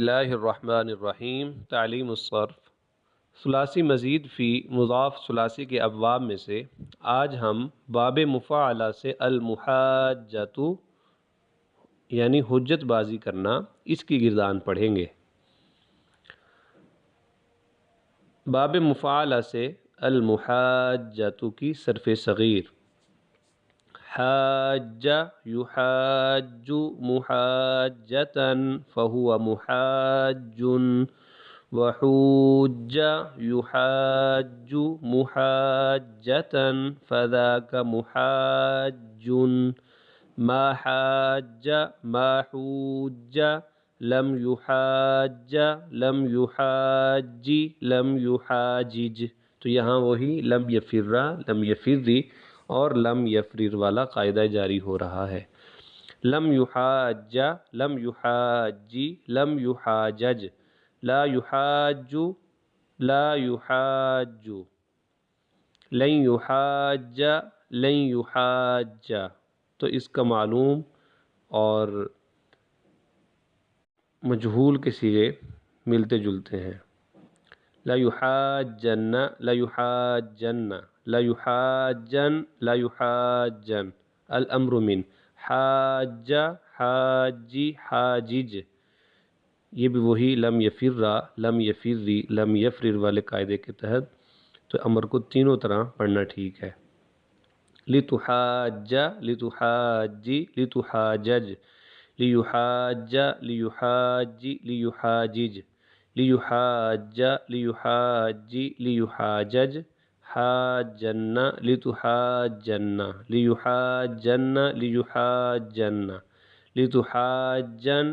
اللہ الرحمن الرحیم۔ تعلیم الصرف ثلاثی مزید فی مضاف ثلاثی کے ابواب میں سے آج ہم باب مفاعلہ سے المحاجۃ یعنی حجت بازی کرنا اس کی گردان پڑھیں گے۔ باب مفاعلہ سے المحاجۃ کی صرف صغیر حاج یحاج محاجۃ فہو محاج وحوج یحاج محاجۃ فذاک محاج ما حاج ما حوج لم یحاج لم یحاج لم یحاجج۔ تو یہاں وہی لم یفر لم یفری اور لم یفرر والا قاعدہ جاری ہو رہا ہے۔ لم یحاج لم یحاجی لم یحاجج لا یحاج لا یحاج لن یحاج لن یحاج۔ تو اس کا معلوم اور مجہول کے صیغے ملتے جلتے ہیں۔ لا یحاجن لا یحاجن لا یحاجن لا یحاجن۔ الامر من حاج حاجی حاجج، یہ بھی وہی لم یفر لم یفری لم یفرر والے قاعدے کے تحت، تو امر کو تینوں طرح پڑھنا ٹھیک ہے۔ لتحاج لتحاجی لتحاجج لیحاج لیحاجی لیحاجج لیحاج لیحاجی لیحاجج حاجن لتحاجن لیحاجن لیحاجن لتحاجن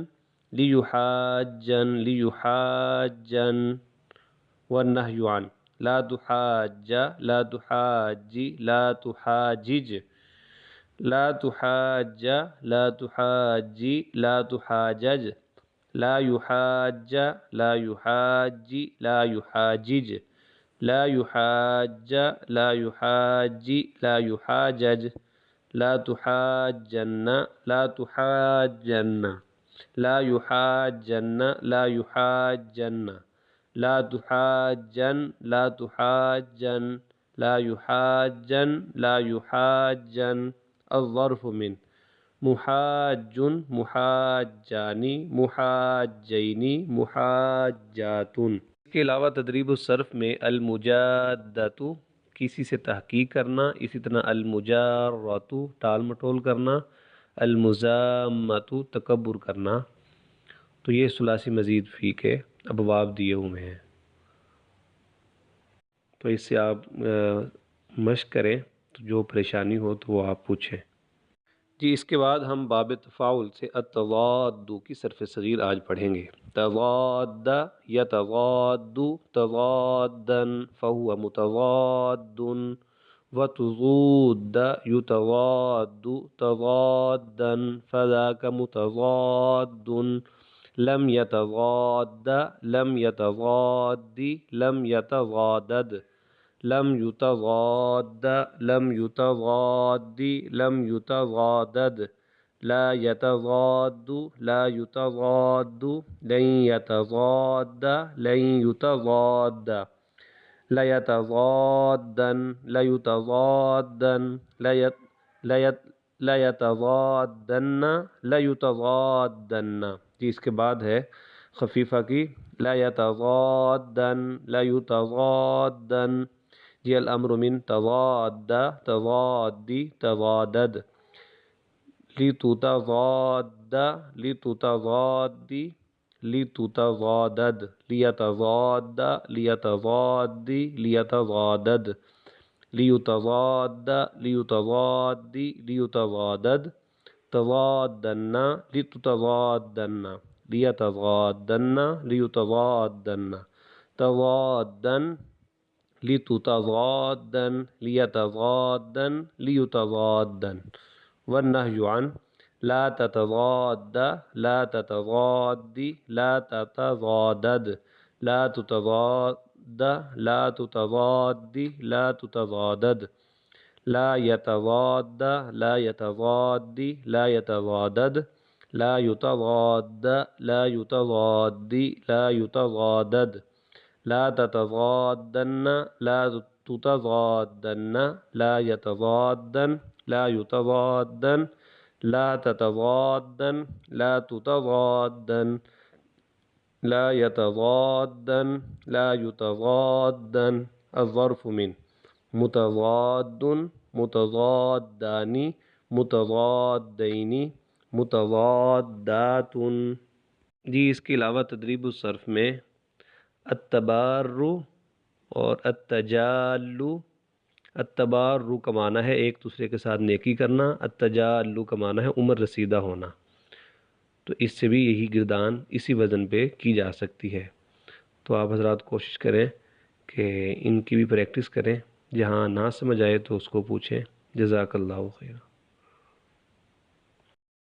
لیحاجن لیحاجن۔ والنہی عن لا تحاج لا تحاجی لا تحاجج لا تحاج لا تحاجی لا تحاجج لا یحاج لا یحاجی لا یحاجج لا یحاج لا یحاجی لا یحاجج لا تحاجن لا تحاجن لا یحاجن لا یحاجن لا تحاجن لا تحاجن لا یحاجن لا یحاجن۔ الظرف من محاج محاجان محاجین محاجات۔ اس کے علاوہ تدریب الصرف میں المجادۃ کسی سے تحقیق کرنا، اسی طرح المجارۃ ٹال مٹول کرنا، المزامۃ تکبر کرنا، تو یہ ثلاثی مزید فی کے ابواب دیے ہوئے ہیں، تو اس سے آپ مشق کریں، تو جو پریشانی ہو تو وہ آپ پوچھیں جی۔ اس کے بعد ہم باب تفاعل سے التضاد کی صرف صغیر آج پڑھیں گے۔ تضاد یتضاد تضادا فہو متضاد وتضود یتضاد تضادا فذاک متضاد لم یتضاد لم یتضاد لم یتضادد لم یتضاد لم یتضاد لم یتضادد لا یتضاد لا یتضاد لن یتضاد لن یتضاد لیتضادن لیتضادن لیتضادن لیتضادن۔ جی اس کے بعد ہے خفیفہ کی لا یتضادن لا یتضادن۔ جی الامر من تضاد تضادی تضادد لتتضاد لتتضادی لتتضادد لیتضاد لیتضادی لیتضادد لیتضاد لیتضادی لیتضادد تضادن لتتضادن لیتضادن لیتضادن تضادن لتتضادن لیتضادن لیتضادن۔ والنہی عن لا تتضاد لا تتضادی لا تتضادد لا تتضاد لا تتضادی لا تتضادد لا يتضاد لا يتضادي لا يتضادد لا يتضاد لا يتضادي لا يتضادد لا تتضادن لا تتضادن لا يتضادن لا يتضادن لا تتضادن لا تتضادن لا يتضادن لا يتضادن الظرف من متضاد متضادان متضادین متضادات۔ جی اس کے علاوہ تدریب الصرف میں التبار اور التجال، التبار کا معنی ہے ایک دوسرے کے ساتھ نیکی کرنا، التجال کا معنی ہے عمر رسیدہ ہونا، تو اس سے بھی یہی گردان اسی وزن پہ کی جا سکتی ہے۔ تو آپ حضرات کوشش کریں کہ ان کی بھی پریکٹس کریں، جہاں نہ سمجھ آئے تو اس کو پوچھیں۔ جزاک اللہ خیر۔